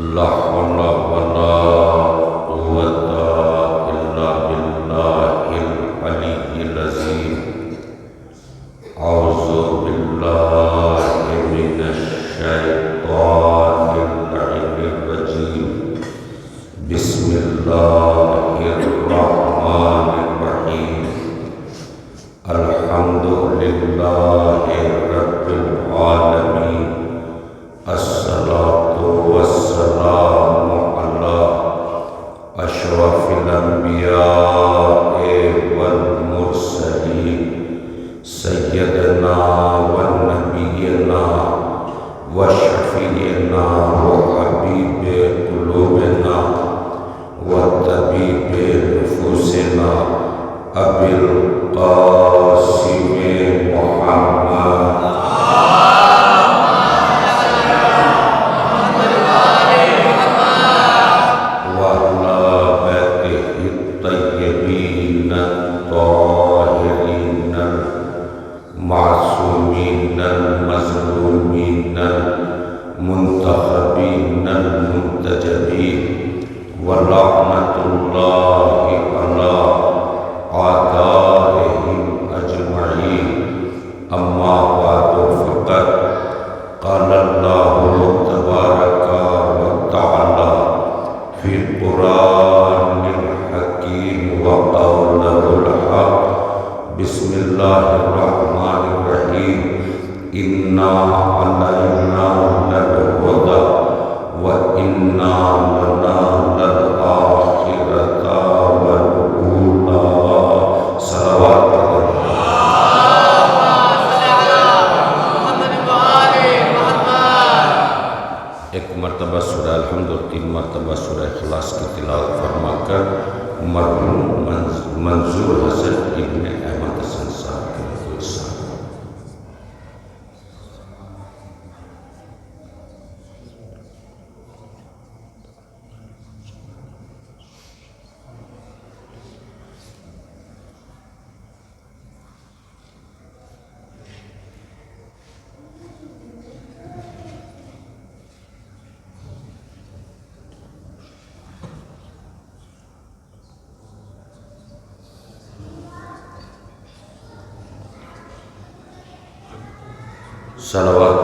لا حول ولا قوة إلا بالله العلي العظيم أعوذ بالله من الشيطان اللعين الرجيم بسم الله الرحمن الرحيم الحمد لله رب العالمين الصلاة والسلام على أشرف الأنبياء والمرسلين سيدنا ونبينا وشفيعنا وحبيب قلوبنا وطبيب نفوسنا أبي القاسم محمد وعلى بيته الطيبين الطاهرين المعصومين المظلومين المنتخبين المنتجبين ولعنة الله على أعدائهم أجمعين أما بعد فقد قال الله تبارك وتعالى في القرآن الحكيم وقوله الحق بسم الله الرحمن الرحيم إنا علينا للهدى وإنا لنا للآخرة والأولى صلوات ایک مرتبہ سورہ الحمد اور 3 مرتبہ سورہ اخلاص کی تلاوت فرما کر مرحوم منظور حسن ابن احمد حسن صاحب کے لیے صلوات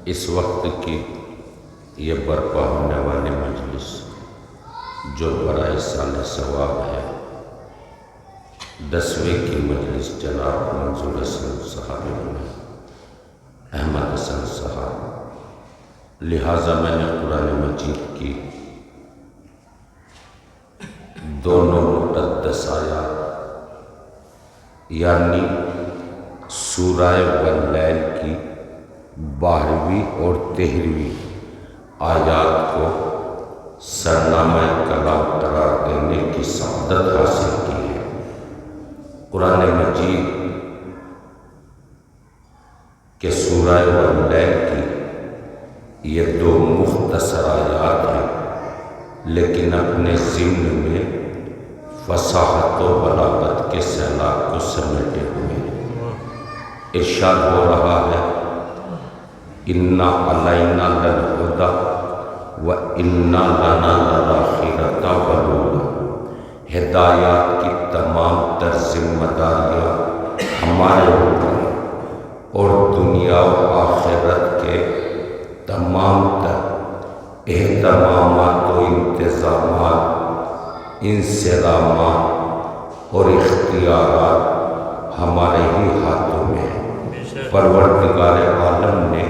اس وقت کی یہ برپا ہونے والی مجلس جو برائے سال ثواب ہے 10ویں کی مجلس جناب منظور حسن صاحب احمد حسن صاحب، لہٰذا میں نے قرآن مجید کی دونوں مقدس آیات یعنی سورہ واللیل کی 12ویں اور 13ویں آیات کو سرنامہ کلام قرار دینے کی سعادت حاصل کی ہے۔ قرآن مجید کے سورہ واللیل کی یہ 2 مختصر آیات ہیں، لیکن اپنے ضمن میں فصاحت و بلاغت کے سیلاب کو سمیٹے ہوئے ارشاد ہو رہا ہے اِنَّا عَلَيْنَا لَلْهُدَى وَإِنَّا لَنَا لَلْآخِرَةَ وَالْأُولَى، ہدایات کی تمام تر ذمہ داریاں ہمارے اوپر ہیں اور دنیا و آخرت کے تمام تر اہتمامات و انتظامات، انسلامات اور اختیارات ہمارے ہی ہاتھوں میں ہیں۔ پروردگار عالم نے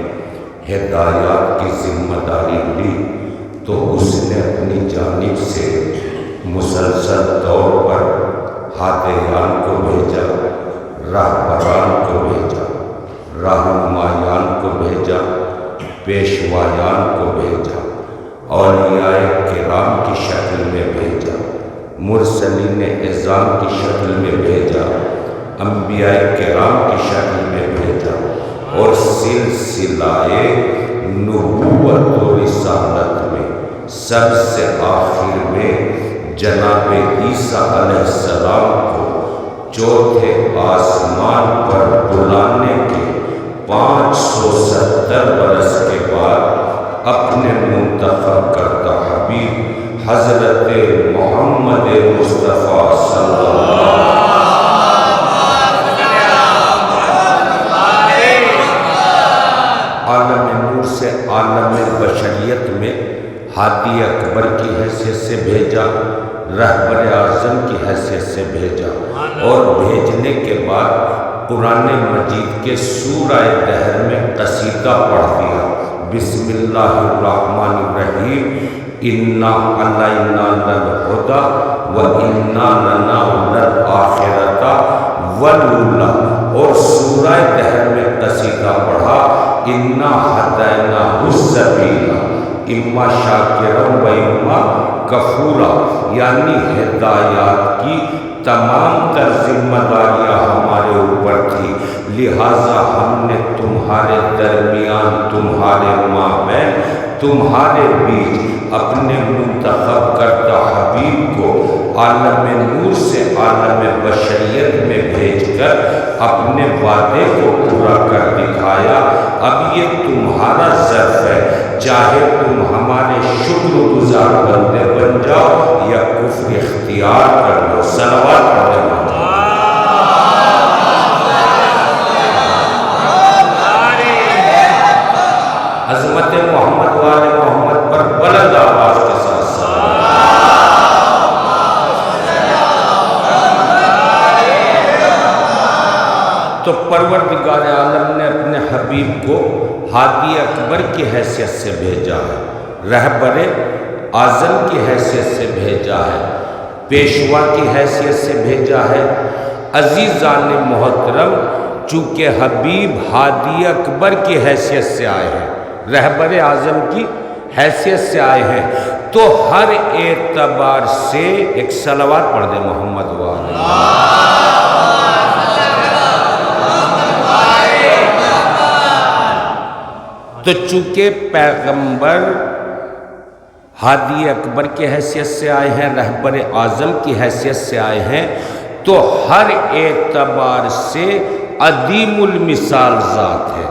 ہدایات کی ذمہ داری لی تو اس نے اپنی جانب سے مسلسل طور پر ہادیان کو بھیجا، راہبران کو بھیجا، رہنمایان کو بھیجا، پیشوایان کو بھیجا، اولیاء کرام کی شکل میں بھیجا، مرسلین اعظام کی شکل میں بھیجا، انبیاء کرام کی شکل میں بھیجا، اور سلسلہ نبوت و رسالت میں سب سے آخر میں جناب عیسیٰ علیہ السلام کو چوتھے آسمان پر بلانے کے 570 برس کے بعد اپنے منتخب کردہ حبیب حضرت محمد مصطفیٰ صلی اللہ علیہ وسلم عالم نور سے عالم بشریت میں ہادی اکبر کی حیثیت سے بھیجا، رہبر اعظم کی حیثیت سے بھیجا، اور بھیجنے کے بعد قرآن مجید کے سورہ دہر میں قصیدہ پڑھ دیا، بسم اللہ الرحمن الرحیم، انا علینا للہدی وانا لنا للآخرۃ والاولی، اور سورہ دہر میں قصیدہ پڑھا، انا ہدیناہ السبیل اما شاکرا و اما کفورا، یعنی ہدایات کی تمام تر ذمہ داریاں ہمارے اوپر تھی، لہٰذا ہم نے تمہارے درمیان، تمہارے مابین، تمہارے بیچ اپنے منتخب کردہ حبیب کو عالم نور سے عالم بشریت میں بھیج کر اپنے وعدے کو پورا کر دکھایا۔ اب یہ تمہارا ظرف ہے، چاہے تم ہمارے شکر گزار بندے بن جاؤ یا کفر اختیار کر لو۔ صلوات پڑھ لو۔ عظمت محمد والے محمد پر بلند آواز کے ساتھ تو پروردگار عالم نے اپنے حبیب کو ہادی اکبر کی حیثیت سے بھیجا ہے، رہبر اعظم کی حیثیت سے بھیجا ہے، پیشوا کی حیثیت سے بھیجا ہے۔ عزیزان محترم، چونکہ حبیب ہادی اکبر کی حیثیت سے آئے ہیں، رہبر اعظم کی حیثیت سے آئے ہیں، تو ہر اعتبار سے ایک صلوات پڑھ دیں محمد والے۔ تو چونکہ پیغمبر ہادی اکبر کی حیثیت سے آئے ہیں، رہبر اعظم کی حیثیت سے آئے ہیں، تو ہر اعتبار سے عدیم المثال ذات ہے،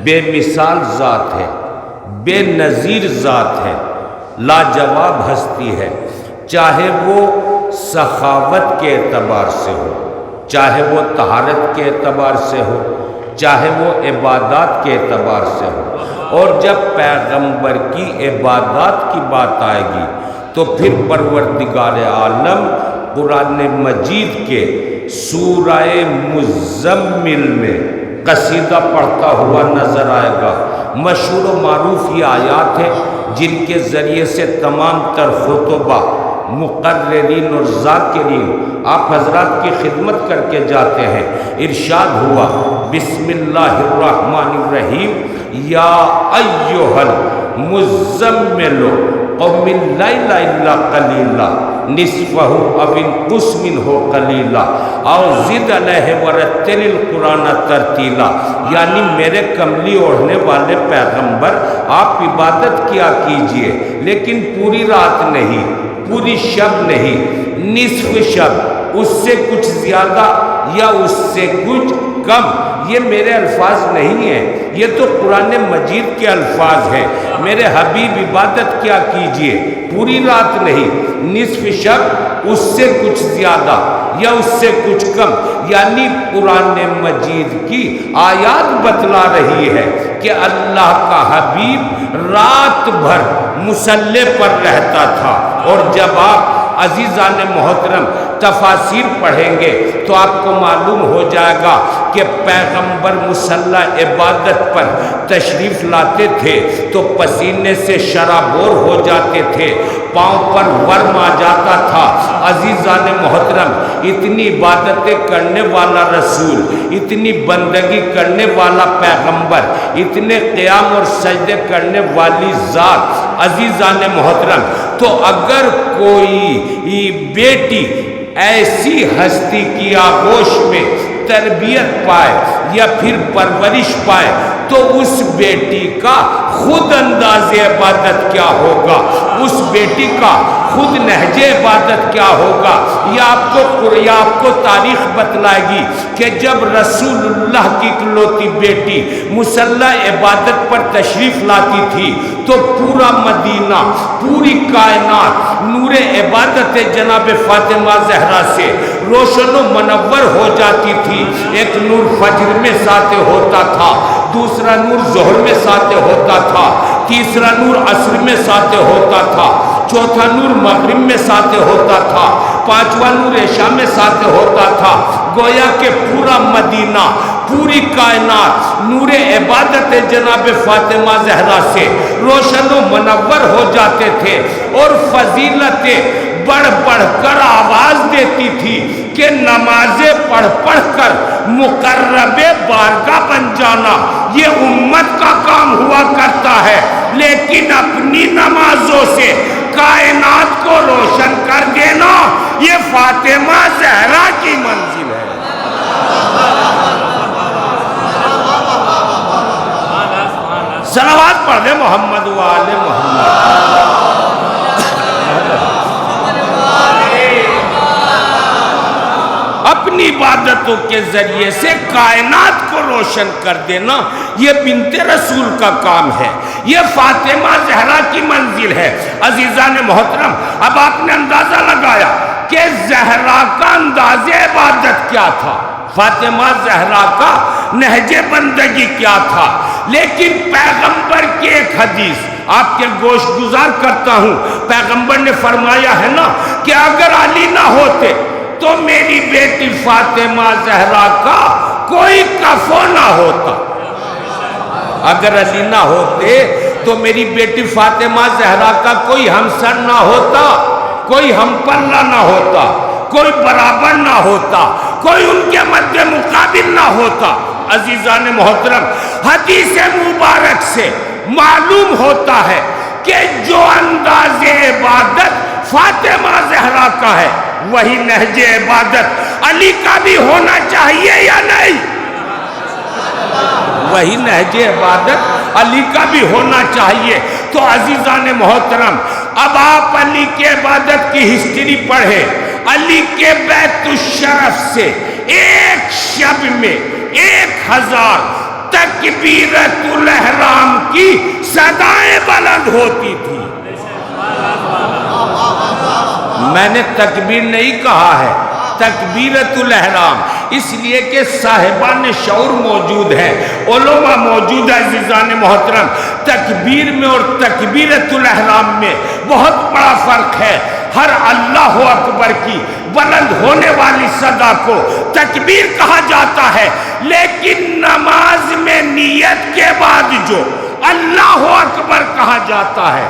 بے مثال ذات ہے، بے نظیر ذات ہے، لاجواب ہستی ہے، چاہے وہ سخاوت کے اعتبار سے ہو، چاہے وہ طہارت کے اعتبار سے ہو، چاہے وہ عبادات کے اعتبار سے ہو۔ اور جب پیغمبر کی عبادات کی بات آئے گی تو پھر پروردگار عالم قرآن مجید کے سورہ مزمل میں قصیدہ پڑھتا ہوا نظر آئے گا۔ مشہور و معروف یہ آیات ہیں جن کے ذریعے سے تمام تر خطبہ، مقررین اور ذاکرین آپ حضرات کی خدمت کر کے جاتے ہیں۔ ارشاد ہوا، بسم اللہ الرحمن الرحیم، یا ایھا المزمل قم اللیل الا قلیلا نصفہ او انقص منہ قلیلا او زد علیہ ورتل القرآن ترتیلا، یعنی میرے کملی اوڑھنے والے پیغمبر آپ عبادت کیا کیجئے، لیکن پوری رات نہیں، پوری شب نہیں، نصف شب، اس سے کچھ زیادہ یا اس سے کچھ کم، یہ میرے الفاظ نہیں ہیں، یہ تو قرآن مجید کے الفاظ ہیں۔ میرے حبیب عبادت کیا کیجئے، پوری رات نہیں، نصف شب، اس سے کچھ زیادہ یا اس سے کچھ کم، یعنی قرآن مجید کی آیات بتلا رہی ہے کہ اللہ کا حبیب رات بھر مصلی پر رہتا تھا۔ اور جب آپ عزیزان محترم تفاسیر پڑھیں گے تو آپ کو معلوم ہو جائے گا کہ پیغمبر مصلی عبادت پر تشریف لاتے تھے تو پسینے سے شرابور ہو جاتے تھے، پاؤں پر ورم آ جاتا تھا۔ عزیزان محترم، اتنی عبادتیں کرنے والا رسول، اتنی بندگی کرنے والا پیغمبر، اتنے قیام اور سجدے کرنے والی ذات، عزیزان محترم، تو اگر کوئی بیٹی ایسی ہستی کی آغوش میں تربیت پائے یا پھر پرورش پائے تو اس بیٹی کا خود انداز عبادت کیا ہوگا، اس بیٹی کا خود نہج عبادت کیا ہوگا یہ آپ کو تاریخ بتلائے گی کہ جب رسول اللہ کی اکلوتی بیٹی مصلی عبادت پر تشریف لاتی تھی تو پورا مدینہ پوری کائنات نور عبادت جناب فاطمہ زہرا سے روشن و منور ہو جاتی تھی. ایک نور فجر میں ساطع ہوتا تھا، دوسرا نور ظہر میں ساطع ہوتا تھا، تیسرا نور عصر میں ساطع ہوتا تھا، چوتھا نور مغرب میں ساطع ہوتا تھا، پانچواں نور عشاء میں ساطع ہوتا تھا. گویا کہ پورا مدینہ پوری کائنات نور عبادت جناب فاطمہ زہرا سے روشن و منور ہو جاتے تھے اور فضیلتیں بڑھ بڑھ کر آواز دیتی تھی کہ نمازیں پڑھ پڑھ کر مقرب بارگاہ بن جانا یہ امت کا کام ہوا کرتا ہے، لیکن اپنی نمازوں سے کائنات کو روشن کر دینا یہ فاطمہ زہرا کی منزل ہے. صلوات پڑھ دے محمد و آل محمد. اپنی عبادتوں کے ذریعے سے کائنات کو روشن کر دینا یہ بنت رسول کا کام ہے، یہ فاطمہ زہرا کی منزل ہے. عزیزان محترم، اب آپ نے اندازہ لگایا کہ زہرا کا انداز عبادت کیا تھا، فاطمہ زہرا کا نہج بندگی کیا تھا. لیکن پیغمبر کی ایک حدیث آپ کے گوش گزار کرتا ہوں. پیغمبر نے فرمایا ہے نا کہ اگر علی نہ ہوتے تو میری بیٹی فاطمہ زہرا کا کوئی کفو نہ ہوتا. اگر علی نہ ہوتے تو میری بیٹی فاطمہ زہرا کا کوئی ہمسر نہ ہوتا، کوئی ہم پلہ نہ ہوتا، کوئی برابر نہ ہوتا، کوئی ان کے مد مقابل نہ ہوتا. عزیزان محترم، حدیث مبارک سے معلوم ہوتا ہے کہ جو انداز عبادت فاطمہ زہرا کا ہے وہی نہج عبادت علی کا بھی ہونا چاہیے یا نہیں؟ وہی نہج عبادت علی کا بھی ہونا چاہیے. تو عزیزان محترم، اب آپ علی کے عبادت کی ہسٹری پڑھیں. علی کے بیت الشرف سے ایک شب میں 1000 تکبیرۃ الاحرام کی صدائیں بلند ہوتی تھی. میں نے تکبیر نہیں کہا ہے، تکبیرۃ الاحرام، اس لیے کہ صاحبان شعور موجود ہیں، علماء موجود ہیں. عزیزان محترم، تکبیر میں اور تکبیرۃ الاحرام میں بہت بڑا فرق ہے. ہر اللہ اکبر کی بلند ہونے والی صدا کو تکبیر کہا جاتا ہے، لیکن نماز میں نیت کے بعد جو اللہ اکبر کہا جاتا ہے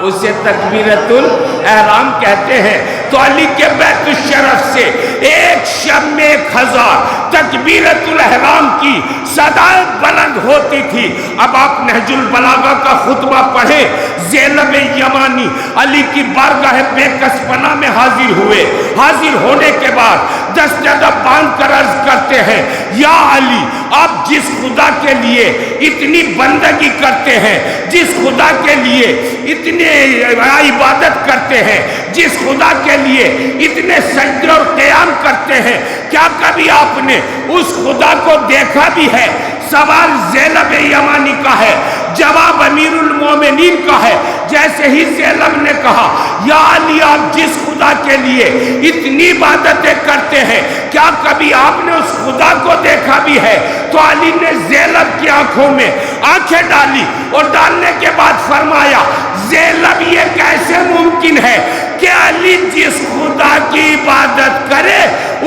اسے تکبیرۃ الاحرام کہتے ہیں. تو علی کے بیت الشرف سے ایک شب میں 1000 تکبیرۃ الاحرام کی صدائیں بلند ہوتی تھی. اب آپ نہج البلاغہ کا خطبہ پڑھیں. زینب یمانی علی کی بارگاہ بے کسپنا میں حاضر ہوئے. حاضر ہونے کے بعد دست ادب باندھ کر عرض کرتے ہیں، یا علی، آپ جس خدا کے لیے اتنی بندگی کرتے ہیں، جس خدا کے لیے اتنی عبادت کرتے ہیں، جس خدا کے لیے اتنے سجدے اور قیام کرتے ہیں، کیا کبھی آپ نے اس خدا کو دیکھا بھی ہے؟ سوال زینب یمانی کا ہے، جواب امیر المومنین کا ہے. جیسے ہی زینب نے کہا، یا علی، آپ جس خدا کے لیے اتنی عبادتیں کرتے ہیں، کیا کبھی آپ نے اس خدا کو دیکھا بھی ہے؟ تو علی نے زینب کی آنکھوں میں آنکھیں ڈالی اور ڈالنے کے بعد فرمایا، زینب، یہ کیسے ممکن ہے کہ علی جس خدا کی عبادت کرے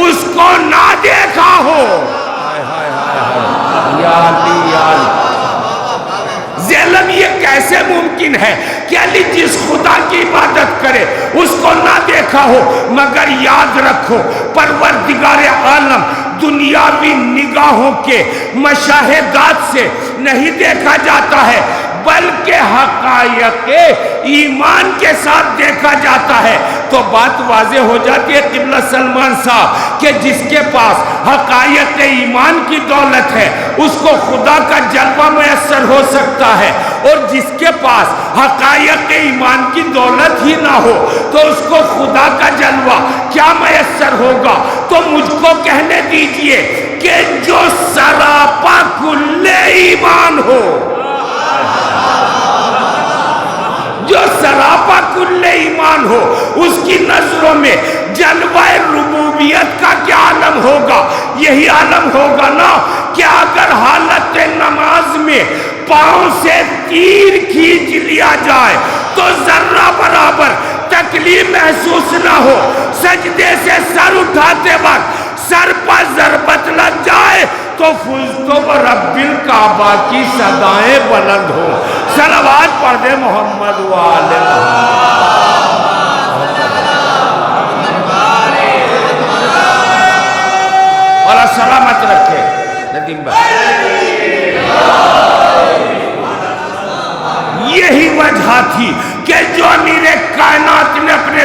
اس کو نہ دیکھا ہو؟ یا علی، یا علی، زینب، یہ کیسے ممکن ہے کہ علی جس خدا کی عبادت کرے اس کو نہ دیکھا ہو؟ مگر یاد رکھو، پروردگار عالم دنیاوی نگاہوں کے مشاہدات سے نہیں دیکھا جاتا ہے، بلکہ حقائق ایمان کے ساتھ دیکھا جاتا ہے. تو بات واضح ہو جاتی ہے قبلہ سلمان صاحب کہ جس کے پاس حقائق ایمان کی دولت ہے اس کو خدا کا جلوہ میسر ہو سکتا ہے، اور جس کے پاس حقائق ایمان کی دولت ہی نہ ہو تو اس کو خدا کا جلوہ کیا میسر ہوگا؟ تو مجھ کو کہنے دیجئے کہ جو سراپا کل ایمان ہو، جو سراپا کل ایمان ہو، اس کی نظروں میں جلوہ ربوبیت کا کیا عالم ہوگا؟ یہی عالم ہوگا نا کہ اگر حالت نماز میں پاؤں سے تیر کھینچ لیا جائے تو ذرہ برابر تکلیف محسوس نہ ہو، سجدے سے سر اٹھاتے وقت سر پر ضربت لگ جائے تو فزتو برب الکعبہ کی صدائیں بلند ہوں۔ صلوات پڑھ دے محمد و آل محمد، اور سلامت رکھے ندیم بھائی۔ یہی وجہ تھی کہ جو امیر کائنات نے اپنے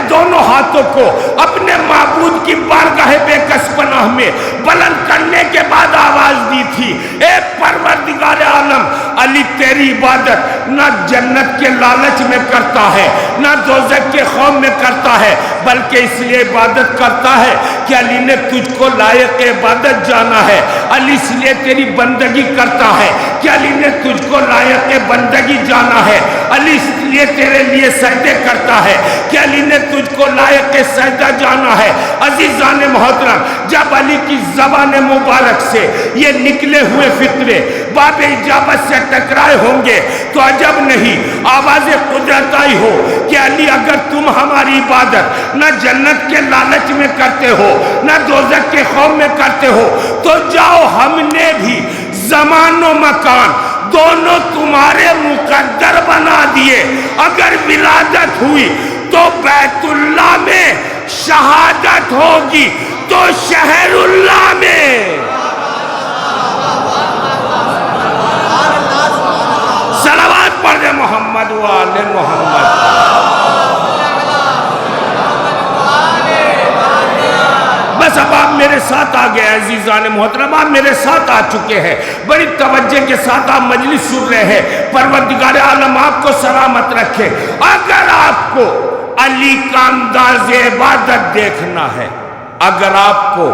دونوں ہاتھوں کو اپنے معبود کی بارگاہ بے کس پناہ میں بلند کرنے کے بعد آواز دی تھی، اے پروردگار عالم، علی تیری عبادت نہ جنت کے لالچ میں کرتا ہے نہ دوزخ کے خوف میں کرتا ہے، بلکہ اس لیے عبادت کرتا ہے کہ علی نے تجھ کو لائق عبادت جانا ہے، علی اس لیے تیری بندگی کرتا ہے کہ علی نے تجھ کو لائق بندگی جانا ہے، علی اس لیے تیرے لیے سجدے کرتا ہے کہ علی نے تجھ کو لائق سجدہ جانا ہے۔ عزیزان محترم، جب علی کی زبان مبارک سے یہ نکلے ہوئے فتوے باب اجابت سے ٹکرائے ہوں گے تو عجب نہیں آواز قدرت آئی ہو کہ علی اگر تم ہماری عبادت نہ جنت کے لالچ میں کرتے ہو نہ دوزخ کے خوف میں کرتے ہو تو جاؤ، ہم نے بھی زمان و مکان دونوں تمہارے مقدر بنا دیے، اگر ولادت ہوئی تو بیت اللہ میں، شہادت ہوگی تو شہر اللہ میں۔ صلوات پڑھ دے محمد و آل محمد۔ بس اب آپ میرے ساتھ آ گئے عزیزان محترم، آپ میرے ساتھ آ چکے ہیں، بڑی توجہ کے ساتھ آپ مجلس سن رہے ہیں، پروردگار عالم آپ کو سلامت رکھے۔ اگر آپ کو علی کا انداز عبادت دیکھنا ہے، اگر آپ کو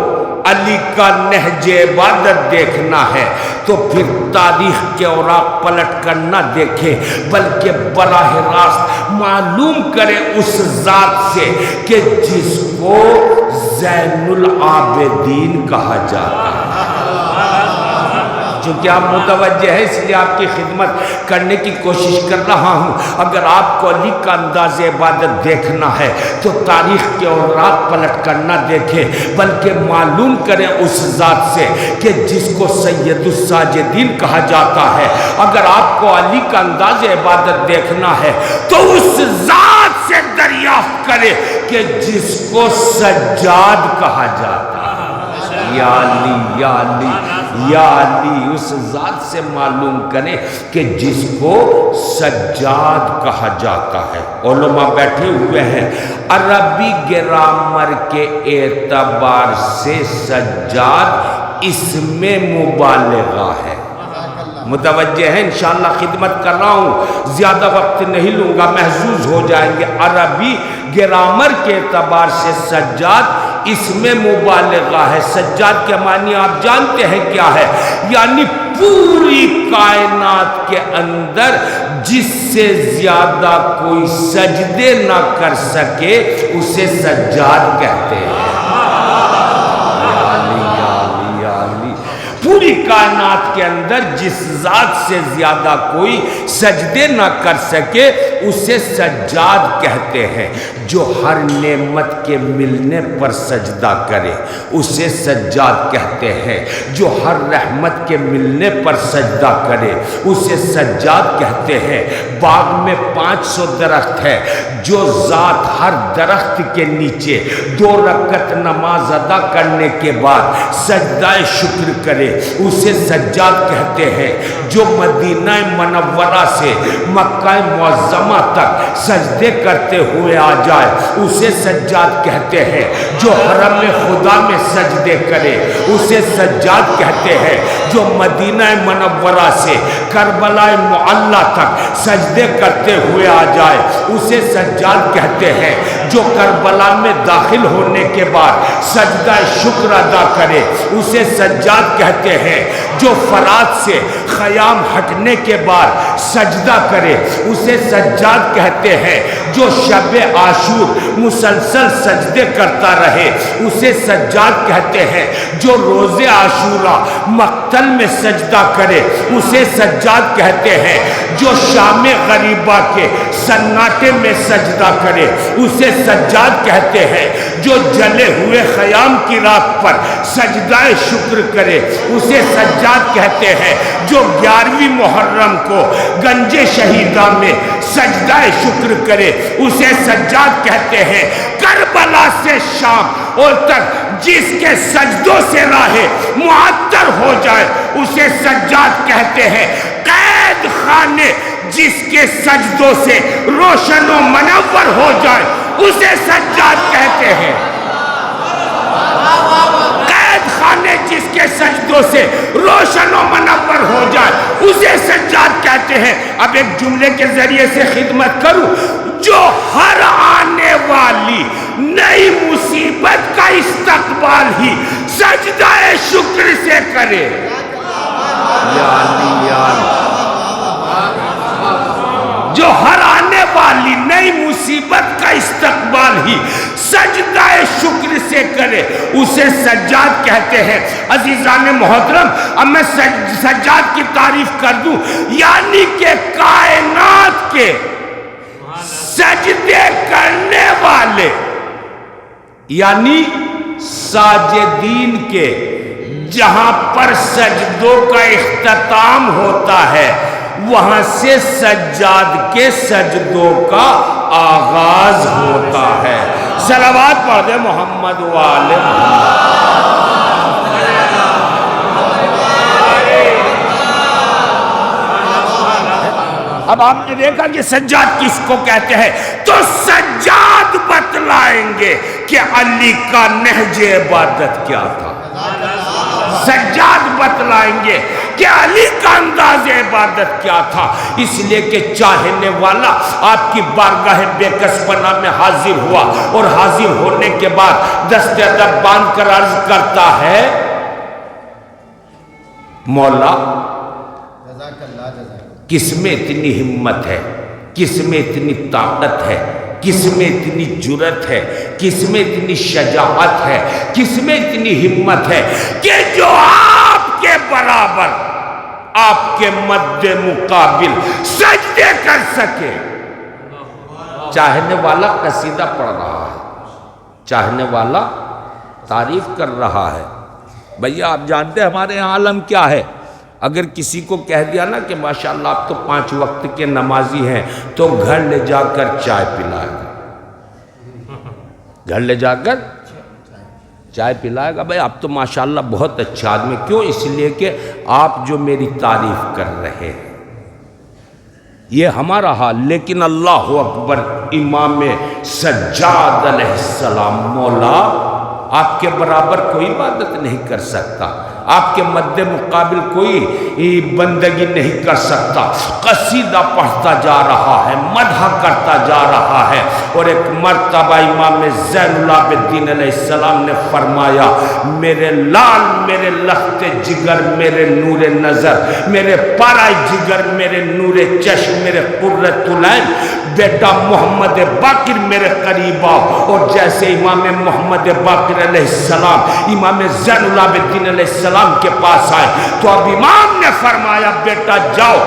علی کا نہج عبادت دیکھنا ہے تو پھر تاریخ کے اوراق پلٹ کر نہ دیکھیں بلکہ براہ راست معلوم کریں اس ذات سے کہ جس کو زین العابدین کہا جاتا ہے۔ چونکہ آپ متوجہ ہیں اس لیے آپ کی خدمت کرنے کی کوشش کر رہا ہوں۔ اگر آپ کو علی کا انداز عبادت دیکھنا ہے تو تاریخ کے اوراق پلٹ کر نہ دیکھیں بلکہ معلوم کریں اس ذات سے کہ جس کو سید الساجدین کہا جاتا ہے۔ اگر آپ کو علی کا انداز عبادت دیکھنا ہے تو اس ذات سے دریافت کریں کہ جس کو سجاد کہا جاتا ہے۔ یا علی یا علی یا علی، اس ذات سے معلوم کریں کہ جس کو سجاد کہا جاتا ہے۔ علماء بیٹھے ہوئے ہیں، عربی گرامر کے اعتبار سے سجاد اسم مبالغہ ہے۔ متوجہ ہیں، انشاءاللہ خدمت کر رہا ہوں، زیادہ وقت نہیں لوں گا، محظوظ ہو جائیں گے۔ عربی گرامر کے اعتبار سے سجاد اسم مبالغہ ہے۔ سجاد کے معنی آپ جانتے ہیں کیا ہے؟ یعنی پوری کائنات کے اندر جس سے زیادہ کوئی سجدے نہ کر سکے اسے سجاد کہتے ہیں۔ پوری کائنات کے اندر جس ذات سے زیادہ کوئی سجدے نہ کر سکے اسے سجاد کہتے ہیں۔ جو ہر نعمت کے ملنے پر سجدہ کرے اسے سجاد کہتے ہیں۔ جو ہر رحمت کے ملنے پر سجدہ کرے اسے سجاد کہتے ہیں۔ باغ میں 500 درخت ہے، جو ذات ہر درخت کے نیچے 2 رکعت نماز ادا کرنے کے بعد سجدہ شکر کرے اسے سجاد کہتے ہیں۔ جو مدینہ منورہ سے مکہ معظمہ تک سجدے کرتے ہوئے آ جائے اسے سجاد کہتے ہیں۔ جو حرم خدا میں سجدے کرے اسے سجاد کہتے ہیں۔ جو مدینہ منورہ سے کربلا معلی تک سجدے کرتے ہوئے آ جائے اسے سجاد کہتے ہیں۔ جو کربلا میں داخل ہونے کے بعد سجدہ شکر ادا کرے اسے سجاد کہتے ہیں۔ جو فرات سے خیام ہٹنے کے بعد سجدہ کرے اسے سجاد کہتے ہیں۔ جو شب عاشور مسلسل سجدے کرتا رہے اسے سجاد کہتے ہیں۔ جو روز عاشورہ مقتل میں سجدہ کرے اسے سجاد کہتے ہیں۔ جو شام غریبہ کے سناٹے میں سجدہ کرے اسے سجاد کہتے ہیں۔ جو جلے ہوئے خیام کی رات پر سجدہ شکر کرے اسے سجاد کہتے ہیں۔ جو 11ویں محرم کو گنج شہیدہ میں سجدہ شکر کرے اسے سجاد کہتے ہیں۔ کربلا سے شام اور تک جس کے سجدوں سے راہ معطر ہو جائے اسے سجاد کہتے ہیں۔ قید خانے جس کے سجدوں سے روشن و منور ہو جائے اسے سجاد کہتے ہیں۔ قید خانے جس کے سجدوں سے روشن و منور ہو جائے اسے سجاد کہتے ہیں۔ اب ایک جملے کے ذریعے سے خدمت کروں۔ جو ہر آنے والی نئی مصیبت کا استقبال ہی سجدہ شکر سے کرے۔ جو ہر آنے والی نئی مصیبت کا استقبال ہی سجدہ شکر سے کرے اسے سجاد کہتے ہیں۔ عزیزان محترم اب میں سجاد کی تعریف کر دوں، یعنی کہ کائنات کے سجدے کرنے والے، یعنی ساجدین کے جہاں پر سجدوں کا اختتام ہوتا ہے وہاں سے سجاد کے سجدوں کا آغاز ہوتا ہے۔ صلوات پڑھ دے محمد وآل محمد۔ اب آپ نے دیکھا کہ سجاد کس کو کہتے ہیں، تو سجاد بتلائیں گے کہ علی کا نہج عبادت کیا تھا۔ سجاد بتلائیں گے کہ علی کا انداز عبادت کیا تھا۔ اس لیے کہ چاہنے والا آپ کی بارگاہ بے کس پناہ میں حاضر ہوا اور حاضر ہونے کے بعد دست ادب باندھ کر عرض کرتا ہے، مولا کس میں اتنی ہمت ہے، کس میں اتنی طاقت ہے، کس میں اتنی جرت ہے، کس میں اتنی شجاعت ہے، کس میں اتنی ہمت ہے کہ جو آپ کے برابر آپ کے مد مقابل سجدے کر سکے۔ چاہنے والا قصیدہ پڑھ رہا ہے، چاہنے والا تعریف کر رہا ہے۔ بھئیہ آپ جانتے ہیں ہمارے یہاں عالم کیا ہے؟ اگر کسی کو کہہ دیا نا کہ ماشاءاللہ آپ تو 5 وقت کے نمازی ہیں تو گھر لے جا کر چائے پلائے گا، گھر لے جا کر چائے پلائے گا۔ بھائی آپ تو ماشاءاللہ بہت اچھا آدمی، کیوں؟ اس لیے کہ آپ جو میری تعریف کر رہے ہیں یہ ہمارا حال۔ لیکن اللہ اکبر، امام سجاد علیہ السلام، مولا آپ کے برابر کوئی عبادت نہیں کر سکتا، آپ کے مد مقابل کوئی بندگی نہیں کر سکتا۔ قصیدہ پڑھتا جا رہا ہے، مدح کرتا جا رہا ہے، اور ایک مرتبہ امام زین العابدین علیہ السلام نے فرمایا، میرے لال، میرے لخت جگر، میرے نور نظر، میرے پارہ جگر، میرے نور چشم، میرے قرۃ العین بیٹا محمد باقر میرے قریب آؤ۔ اور جیسے امام محمد باقر علیہ السلام امام زین العابدین علیہ السلام کے پاس آئے تو اب امام نے فرمایا، بیٹا جاؤ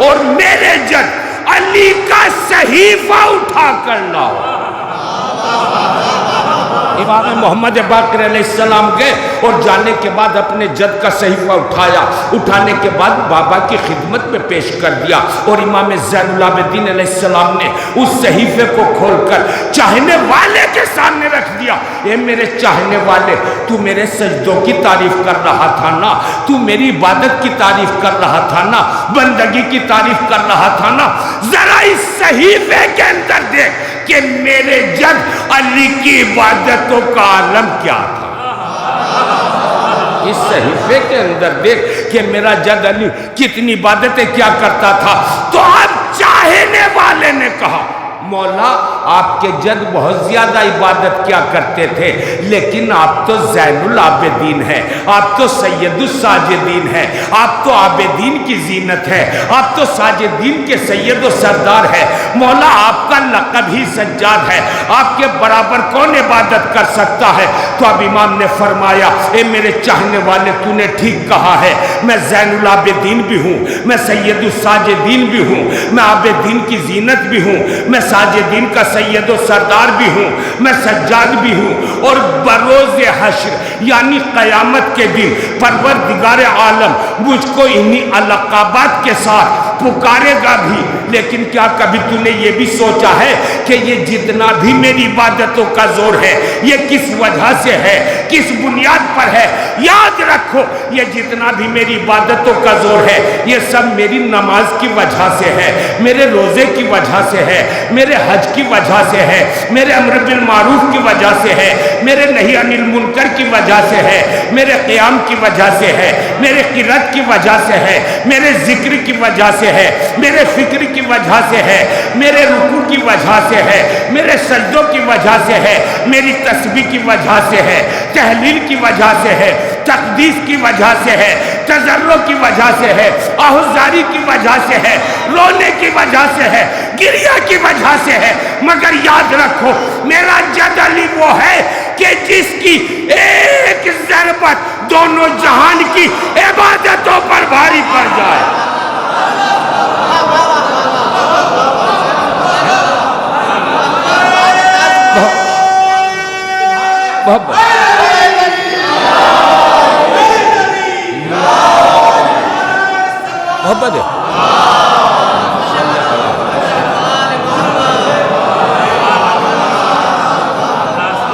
اور میرے جد علی کا صحیفہ اٹھا کر لاؤ۔ امام محمد باقر علیہ السلام گئے اور جانے کے بعد اپنے جد کا صحیفہ اٹھایا، اٹھانے کے بعد بابا کی خدمت میں پیش کر دیا، اور امام زین العابدین علیہ السلام نے اس صحیفے کو کھول کر چاہنے والے کے سامنے رکھ دیا۔ اے میرے چاہنے والے، تو میرے سجدوں کی تعریف کر رہا تھا نا، تو میری عبادت کی تعریف کر رہا تھا نا، بندگی کی تعریف کر رہا تھا نا، ذرا اس صحیفے کے اندر دیکھ کہ میرے جد علی کی عبادتوں کا عالم کیا تھا۔ اس صحیفے کے اندر دیکھ کہ میرا جد علی کتنی عبادتیں کیا کرتا تھا۔ تو اب چاہنے والے نے کہا مولا آپ کے جد بہت زیادہ عبادت کیا کرتے تھے، لیکن آپ تو زین العابدین ہیں، آپ تو سید الساجدین ہیں، آپ تو عابدین کی زینت ہے، آپ تو ساجدین کے سید و سردار ہیں، مولا آپ کا لقب ہی سجاد ہے، آپ کے برابر کون عبادت کر سکتا ہے؟ تو اب امام نے فرمایا اے میرے چاہنے والے، تو نے ٹھیک کہا ہے، میں زین العابدین بھی ہوں، میں سید الساجدین بھی ہوں، میں عابدین کی زینت بھی ہوں، میں ساجدین کا سید و سردار بھی ہوں، میں سجاد بھی ہوں، اور بروز حشر یعنی قیامت کے دن پروردگار عالم مجھ کو انہی القابات کے ساتھ پکارے گا بھی۔ لیکن کیا کبھی تو نے یہ بھی سوچا ہے کہ یہ جتنا بھی میری عبادتوں کا زور ہے یہ کس وجہ سے ہے، کس بنیاد پر ہے؟ یاد رکھو یہ جتنا بھی میری عبادتوں کا زور ہے یہ سب میری نماز کی وجہ سے ہے، میرے روزے کی وجہ سے ہے، میرے حج کی وجہ سے ہے، میرے امر بالمعروف کی وجہ سے ہے، میرے نہی عن المنکر کی وجہ سے ہے، میرے قیام کی وجہ سے ہے، میرے قرات کی وجہ سے ہے، میرے ذکر کی وجہ سے ہے، میرے فکر کی وجہ سے ہے، میرے رکوع کی وجہ سے ہے، میرے سجدوں کی وجہ سے ہے، میری تسبیح کی وجہ سے ہے، تحلیل کی وجہ سے ہے، تقدیس کی وجہ سے ہے، تضرع کی وجہ سے ہے، آہوزاری کی وجہ سے ہے، رونے کی وجہ سے ہے، گریہ کی وجہ سے ہے۔ مگر یاد رکھو میرا جد علی وہ ہے کہ جس کی ایک ضربت دونوں جہان کی عبادتوں پر بھاری پڑ جائے۔ محبت ہے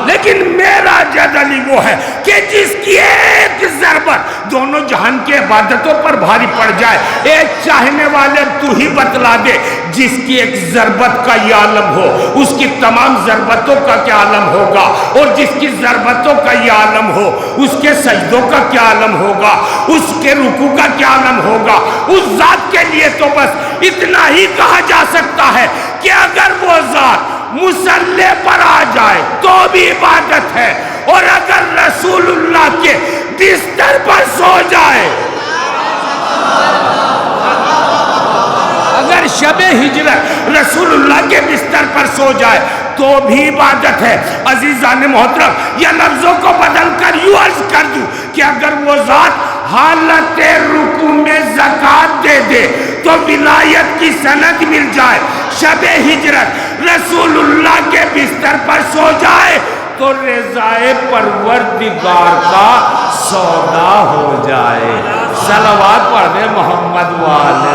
لیکن میرا جد علی وہ ہے کہ جس کی ایک ضربت دونوں جہان کے عبادتوں پر بھاری پڑ جائے۔ ایک چاہنے والے تو ہی بتلا دے جس کی ایک ضربت کا یہ عالم ہو اس کی تمام ضربتوں کا کیا عالم ہوگا، اور جس کی ضربتوں کا یہ عالم ہو اس کے سجدوں کا کیا عالم ہوگا، اس کے رکوع کا کیا عالم ہوگا۔ اس ذات کے لیے تو بس اتنا ہی کہا جا سکتا ہے کہ اگر وہ ذات مصلی پر آ جائے تو بھی عبادت ہے، اور اگر رسول اللہ کے بستر پر سو جائے، اگر شب ہجرت رسول اللہ کے بستر پر سو جائے تو بھی عبادت ہے۔ عزیزان محترم یا لفظوں کو بدل کر یوں عرض کر دوں کہ اگر وہ ذات حالت رکوع میں زکوٰۃ دے دے تو ولایت کی سند مل جائے، شب ہجرت رسول اللہ کے بستر پر سو جائے تو رضائے پروردگار کا سودا ہو جائے۔ صلوات پڑھ دے محمد والے۔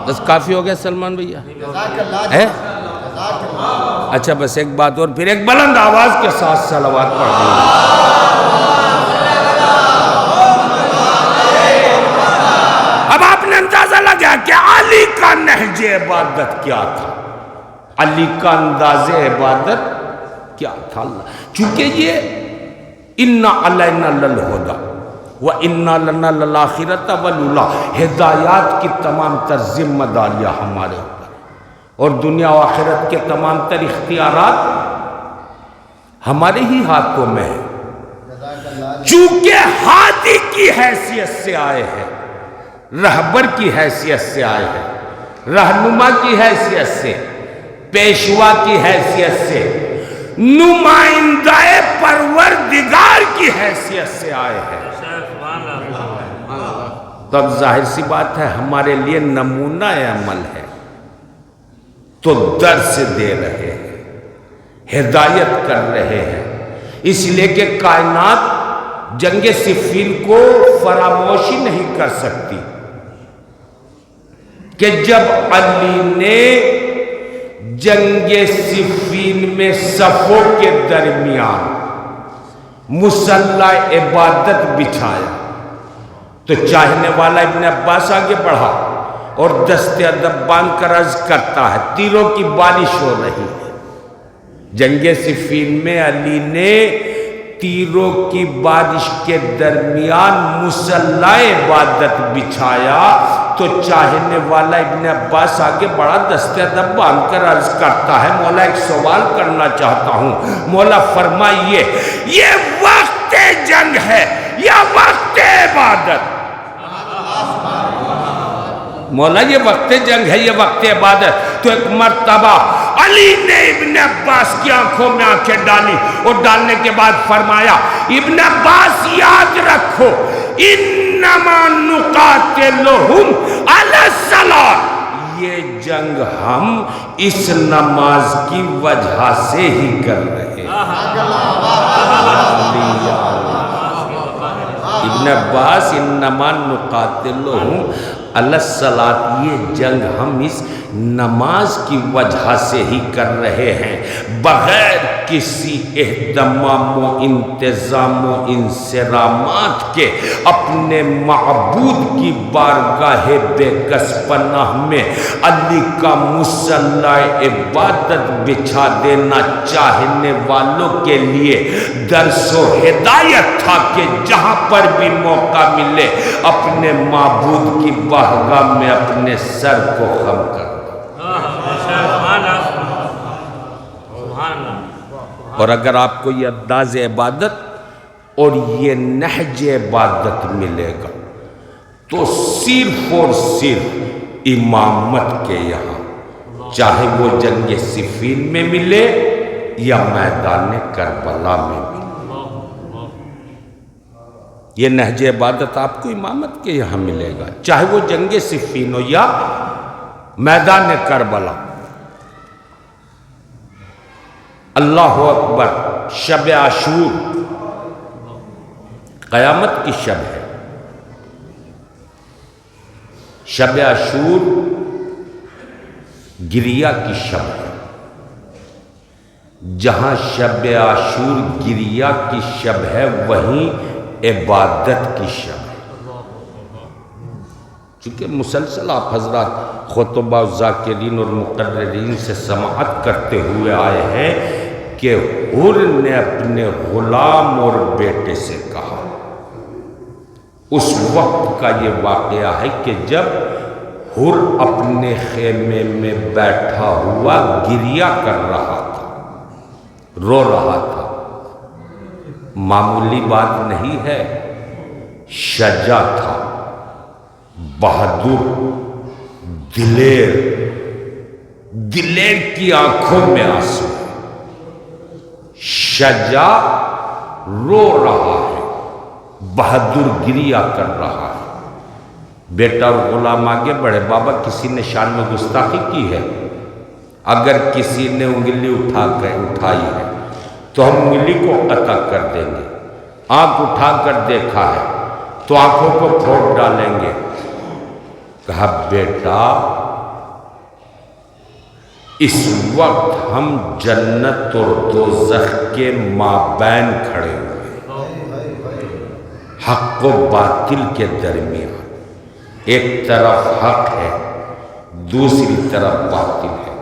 بس کافی ہو گیا سلمان بھیا ہے؟ اچھا بس ایک بات اور، پھر ایک بلند آواز کے ساتھ صلوات پڑھ دیں۔ اب آپ نے اندازہ لگا کہ علی کا نہج عبادت کیا تھا، علی کا انداز عبادت کیا تھا۔ چونکہ یہ اِنَّ عَلَيْنَا لَلْهُدَى وَإِنَّا لَنَا لَلْآخِرَةَ وَالْأُولَىٰ، ہدایات کی تمام تر ذمہ داریاں ہمارے اوپر، اور دنیا و آخرت کے تمام تر اختیارات ہمارے ہی ہاتھوں میں ہیں۔ چونکہ ہادی کی حیثیت سے آئے ہیں، رہبر کی حیثیت سے آئے ہیں، رہنما کی حیثیت سے، پیشوا کی حیثیت سے، نمائندہ پروردگار کی حیثیت سے آئے ہیں۔ تو اب ظاہر سی بات ہے ہمارے لیے نمونہ عمل ہے، تو درس دے رہے ہیں، ہدایت کر رہے ہیں، اس لیے کہ کائنات جنگ صفین کو فراموشی نہیں کر سکتی کہ جب علی نے جنگ صفین میں صفوں کے درمیان مصلی عبادت بچھایا تو چاہنے والا ابن عباس آگے بڑھا اور دست ادب باندھ کر عرض کرتا ہے تیروں کی بارش ہو رہی ہے۔ جنگ صفین میں علی نے تیروں کی بارش کے درمیان مصلی عبادت بچھایا تو چاہنے والا ابن عباس آگے بڑا دست ادب باندھ کر عرض کرتا ہے مولا ایک سوال کرنا چاہتا ہوں، مولا فرمائیے یہ وقت جنگ ہے یا وقت عبادت؟ مولا یہ وقت جنگ ہے، یہ وقت عبادت۔ تو ایک مرتبہ علی نے ابن عباس کی آنکھوں میں آنکھیں ڈالی اور ڈالنے کے بعد فرمایا ابن عباس یاد رکھو انما نقاتلہم علی الصلاۃ، یہ جنگ ہم اس نماز کی وجہ سے ہی کر رہے ہیں۔ ابن عباس انما نقاتلہم علی الصلاۃ، یہ جنگ ہم اس نماز کی وجہ سے ہی کر رہے ہیں، بغیر کسی اہتمام و انتظام و انصرامات کے اپنے معبود کی بارگاہ بے کس پناہ میں علی کا مصلی عبادت بچھا دینا چاہنے والوں کے لیے درس و ہدایت تھا کہ جہاں پر بھی موقع ملے اپنے معبود کی بارگاہ میں اپنے سر کو خم کر۔ اور اگر آپ کو یہ انداز عبادت اور یہ نہج عبادت ملے گا تو صرف اور صرف امامت کے یہاں، چاہے وہ جنگ صفین میں ملے یا میدان کربلا میں ملے، یہ نہج عبادت آپ کو امامت کے یہاں ملے گا، چاہے وہ جنگ صفین ہو یا میدان کربلا۔ اللہ اکبر، شب عاشور قیامت کی شب ہے۔ شب عاشور گریہ کی شب ہے۔ جہاں شب عاشور گریہ کی شب ہے وہیں عبادت کی شب ہے۔ چونکہ مسلسل آپ حضرات خطبہ و ذاکرین اور مقررین سے سماعت کرتے ہوئے آئے ہیں کہ حر نے اپنے غلام اور بیٹے سے کہا، اس وقت کا یہ واقعہ ہے کہ جب حر اپنے خیمے میں بیٹھا ہوا گریہ کر رہا تھا، رو رہا تھا۔ معمولی بات نہیں ہے، شجاع تھا، بہادر، دلیر کی آنکھوں میں آنسو، شجاع رو رہا ہے، بہادر گریہ کر رہا ہے۔ بیٹا اور غلام آگے بڑھے، بابا کسی نے شان میں گستاخی کی ہے؟ اگر کسی نے انگلی اٹھائی ہے تو ہم انگلی کو قطع کر دیں گے، آنکھ اٹھا کر دیکھا ہے تو آنکھوں کو پھوڑ ڈالیں گے۔ کہا بیٹا اس وقت ہم جنت اور دوزخ کے مابین کھڑے ہوئے، حق و باطل کے درمیان، ایک طرف حق ہے دوسری طرف باطل ہے،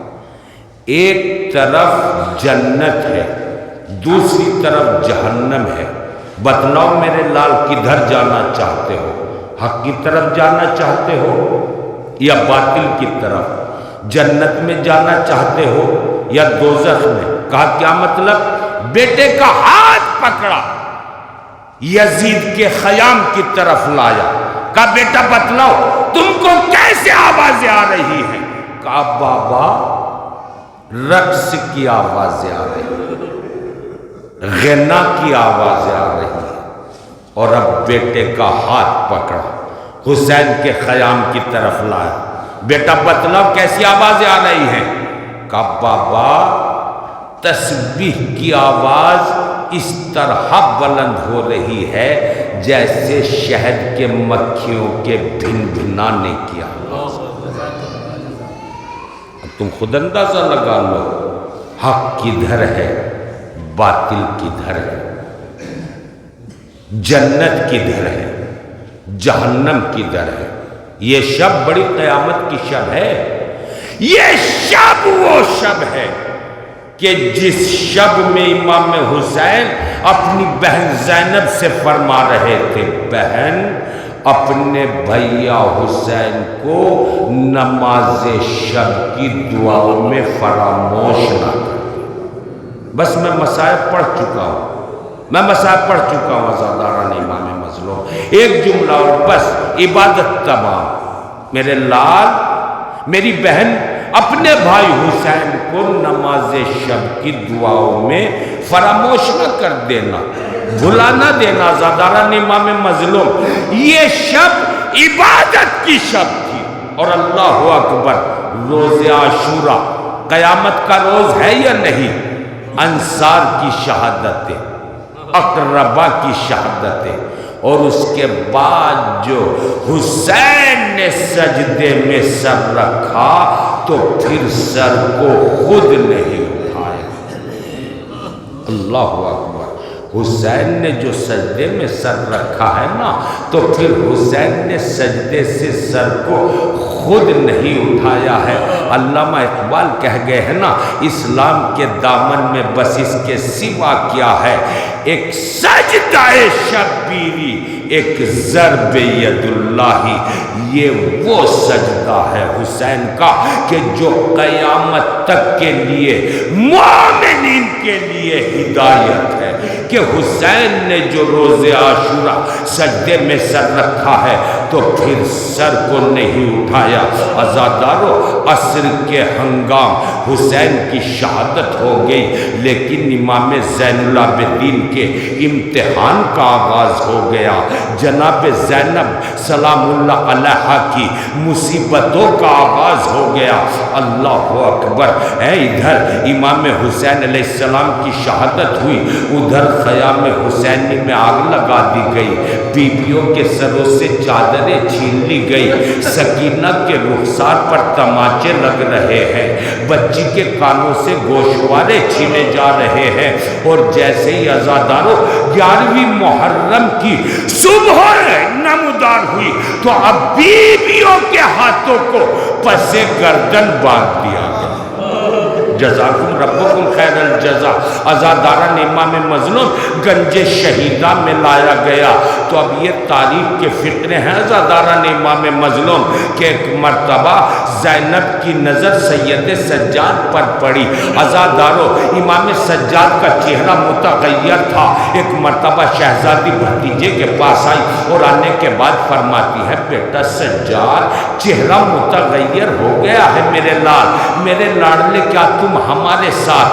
ایک طرف جنت ہے دوسری طرف جہنم ہے۔ بتلاؤ میرے لال کدھر جانا چاہتے ہو؟ حق کی طرف جانا چاہتے ہو یا باطل کی طرف؟ جنت میں جانا چاہتے ہو یا دوزخ میں؟ کہا کیا مطلب؟ بیٹے کا ہاتھ پکڑا، یزید کے خیام کی طرف لایا، کہا بیٹا بتلاؤ تم کو کیسے آوازیں آ رہی ہیں؟ کہا بابا رقص کی آوازیں آ رہی ہیں، غنا کی آوازیں آ رہی ہیں۔ اور اب بیٹے کا ہاتھ پکڑا حسین کے خیام کی طرف لایا۔ بیٹا بتلاؤ کیسی آوازیں آ رہی ہیں؟ کہا بابا تسبیح کی آواز اس طرح بلند ہو رہی ہے جیسے شہد کے مکھیوں کے بھن بھنانے کی آواز۔ اب تم خود اندازہ لگا لو حق کدھر ہے، باطل کدھر ہے، جنت کدھر ہے، جہنم کدھر ہے۔ یہ شب بڑی قیامت کی شب ہے۔ یہ شب وہ شب ہے کہ جس شب میں امام حسین اپنی بہن زینب سے فرما رہے تھے، بہن اپنے بھیا حسین کو نماز شب کی دعاؤں میں فراموش نہ کر۔ بس میں مصائب پڑھ چکا ہوں، عزاداران امام مظلوم۔ ایک جملہ اور بس، عبادت تمام۔ میرے لال، میری بہن اپنے بھائی حسین کو نماز شب کی دعاؤں میں فراموش نہ کر دینا، بھلا نہ دینا عزاداران امام مظلوم۔ یہ شب عبادت کی شب تھی، اور اللہ اکبر، روز عاشورہ قیامت کا روز ہے یا نہیں؟ انصار کی شہادتیں، اقربا کی شہادتیں، اور اس کے بعد جو حسین نے سجدے میں سر رکھا تو پھر سر کو خود نہیں اٹھایا۔ اللہ اکبر، حسین نے جو سجدے میں سر رکھا ہے نا، تو پھر حسین نے سجدے سے سر کو خود نہیں اٹھایا ہے۔ علامہ اقبال کہہ گئے ہیں نا، اسلام کے دامن میں بس اس کے سوا کیا ہے؟ ایک سجدہ شبیری، ایک ضرب ید اللہ۔ یہ وہ سجدہ ہے حسین کا کہ جو قیامت تک کے لیے مومنین کے لیے ہدایت ہے، کہ حسین نے جو روز عاشورہ سجدے میں سر رکھا ہے تو پھر سر کو نہیں اٹھایا۔ عزادارو، عصر کے ہنگام حسین کی شہادت ہو گئی، لیکن امام زین العابدین کے امتحان کا آغاز ہو گیا۔ جناب زینب سلام اللہ علیہا کی مصیبتوں کا آغاز ہو گیا۔ اللہ اکبر، ادھر امام حسین علیہ السلام کی شہادت ہوئی، ادھر خیام حسینی میں آگ لگا دی گئی، بیویوں کے سروں سے چادریں چھین لی گئی، سکینہ کے رخسار پر تماچے لگ رہے ہیں، بچی کے کانوں سے گوشوارے چھینے جا رہے ہیں۔ اور جیسے ہی عزادارو 11ویں محرم کی صبح نمودار ہوئی تو اب بیویوں کے ہاتھوں کو پسے گردن باندھ دیا گیا۔ جزاکم ربکم خیر الجزا۔ عزاداران امام مظلوم گنج شہیدہ میں لایا گیا۔ تو اب یہ تاریخ کے فقرے ہیں عزاداران امام مظلوم کہ ایک مرتبہ زینب کی نظر سید سجاد پر پڑی۔ عزادارو، امام سجاد کا چہرہ متغیر تھا۔ ایک مرتبہ شہزادی بھتیجے کے پاس آئی اور آنے کے بعد فرماتی ہے، بیٹا سجاد، چہرہ متغیر ہو گیا ہے میرے لال، میرے لاڈلے، کیا تم ہمارے ساتھ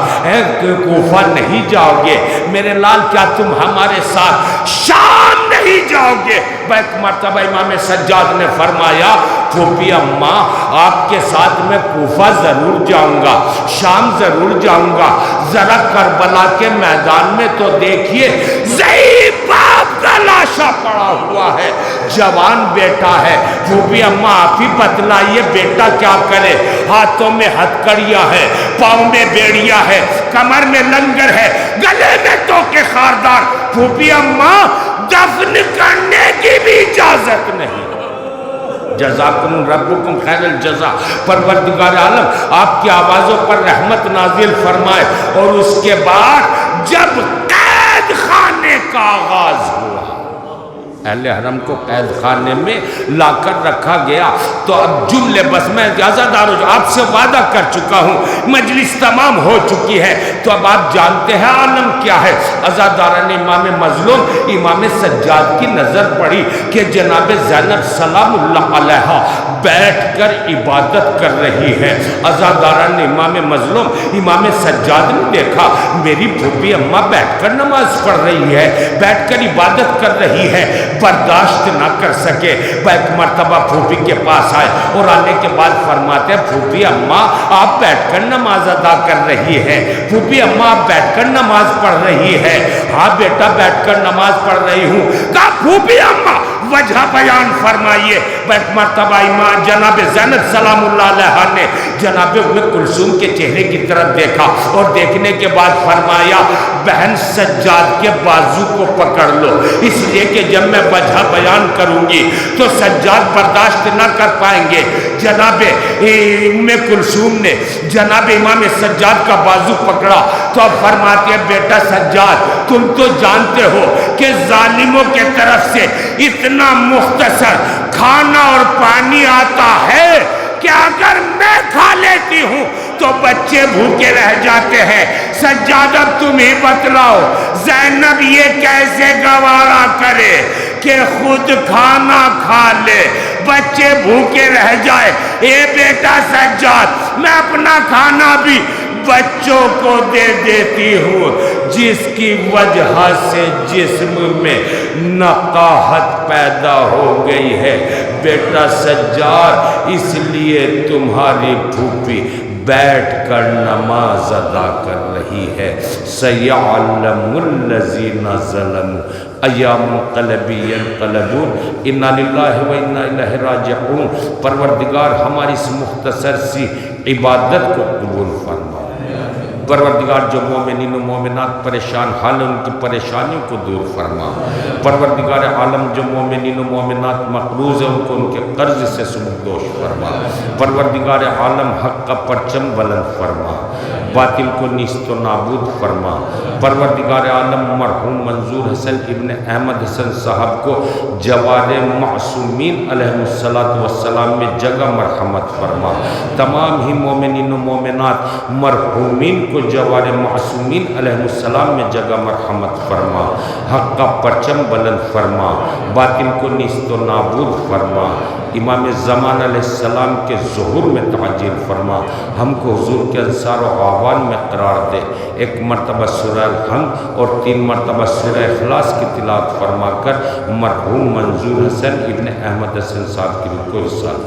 کوفہ نہیں جاؤ گے؟ میرے لال، کیا تم ہمارے ساتھ شام نہیں جاؤ گے؟ ایک مرتبہ امام سجاد نے فرمایا، پھوپھی اماں، آپ کے ساتھ میں کوفہ ضرور جاؤں گا، شام ضرور جاؤں گا، ذرا کربلا کے میدان میں تو دیکھیے، ضعیف باپ کا لاشا پڑا ہوا ہے، جوان بیٹا ہے۔ پھوپھی اماں آپ ہی بتلائیے بیٹا کیا کرے؟ ہاتھوں میں ہتھکڑیاں ہے، پاؤں میں بیڑیاں ہے، کمر میں لنگر ہے، گلے میں ٹوکے خاردار۔ پھوپھی اماں، دفن کرنے کی بھی اجازت نہیں۔ جزاکم ربکم خیر الجزا۔ پروردگار عالم آپ کی آوازوں پر رحمت نازل فرمائے۔ اور اس کے بعد جب قید خانے کا آغاز ہوا، اہل حرم کو قید خانے میں لا کر رکھا گیا، تو اب جملے بس میں عزادارو جو آپ سے وعدہ کر چکا ہوں، مجلس تمام ہو چکی ہے، تو اب آپ جانتے ہیں عالم کیا ہے۔ عزاداران امام مظلوم امام سجاد کی نظر پڑی کہ جناب زینب سلام اللہ علیہا بیٹھ کر عبادت کر رہی ہے۔ عزاداران امام مظلوم امام سجاد نے دیکھا میری پھوپھی اماں بیٹھ کر نماز پڑھ رہی ہے، بیٹھ کر عبادت کر رہی ہے، برداشت نہ کر سکے، ایک مرتبہ پھوپھی کے پاس آئے اور آنے کے بعد فرماتے ہیں پھوپھی اماں آپ بیٹھ کر نماز ادا کر رہی ہے، پھوپھی اماں آپ بیٹھ کر نماز پڑھ رہی ہے۔ ہاں بیٹا بیٹھ کر نماز پڑھ رہی ہوں۔ کہا پھوپھی اماں وجہ بیان فرمائیے۔ ایک مرتبہ امام جناب زینب سلام اللہ علیہ نے جناب ام کلثوم کے چہرے کی طرف دیکھا اور دیکھنے کے بعد فرمایا بہن سجاد کے بازو کو پکڑ لو، اس لیے کہ جب میں وجہ بیان کروں گی تو سجاد برداشت نہ کر پائیں گے۔ جناب ام کلثوم نے جناب امام سجاد کا بازو پکڑا تو اب فرماتے ہیں بیٹا سجاد تم تو جانتے ہو کہ ظالموں کے طرف سے اتنا مختصر کھانا اور پانی آتا ہے کہ اگر میں کھا لیتی ہوں تو بچے بھوکے رہ جاتے ہیں۔ سجاد اب تم ہی بتلاؤ زینب یہ کیسے گوارا کرے کہ خود کھانا کھا لے بچے بھوکے رہ جائے۔ اے بیٹا سجاد میں اپنا کھانا بھی بچوں کو دے دیتی ہوں، جس کی وجہ سے جسم میں نقاہت پیدا ہو گئی ہے۔ بیٹا سجاد اس لیے تمہاری پھوپھی بیٹھ کر نماز ادا کر رہی ہے۔ سَيَعْلَمُ الَّذِينَ ظَلَمُوا أَيَّ مُنقَلَبٍ يَنقَلِبُونَ اِنَّا لِلَّهِ وَإِنَّا إِلَيْهِ رَاجِعُونَ۔ پروردگار ہماری اس مختصر سی عبادت کو قبول فرما۔ پروردگار جو مومنین و مومنات پریشان حال ان کی پریشانیوں کو دور فرما۔ پروردگار عالم جو مومنین و مومنات مقروض ہیں ان کو ان کے قرض سے سبکدوش فرما۔ پروردگار عالم حق کا پرچم بلند فرما، باطل کو نیست و نابود فرما۔ پروردگار عالم مرحوم منظور حسن ابن احمد حسن صاحب کو جوار معصومین علیہ السلام میں جگہ مرحمت فرما۔ تمام ہی مومنین و مومنات مرحومین کو جوار معصومین علیہ السلام میں جگہ مرحمت فرما۔ حق کا پرچم بلند فرما، باطل کو نیست و نابود فرما۔ امام زمان علیہ السلام کے ظہور میں تعجیل فرما۔ ہم کو حضور کے انصار و اعوان میں قرار دے۔ ایک مرتبہ سورہ الحمد اور 3 مرتبہ سورہ اخلاص کی تلاوت فرما کر مرحوم منظور حسن ابن احمد حسن صاحب کی روح کو ارسال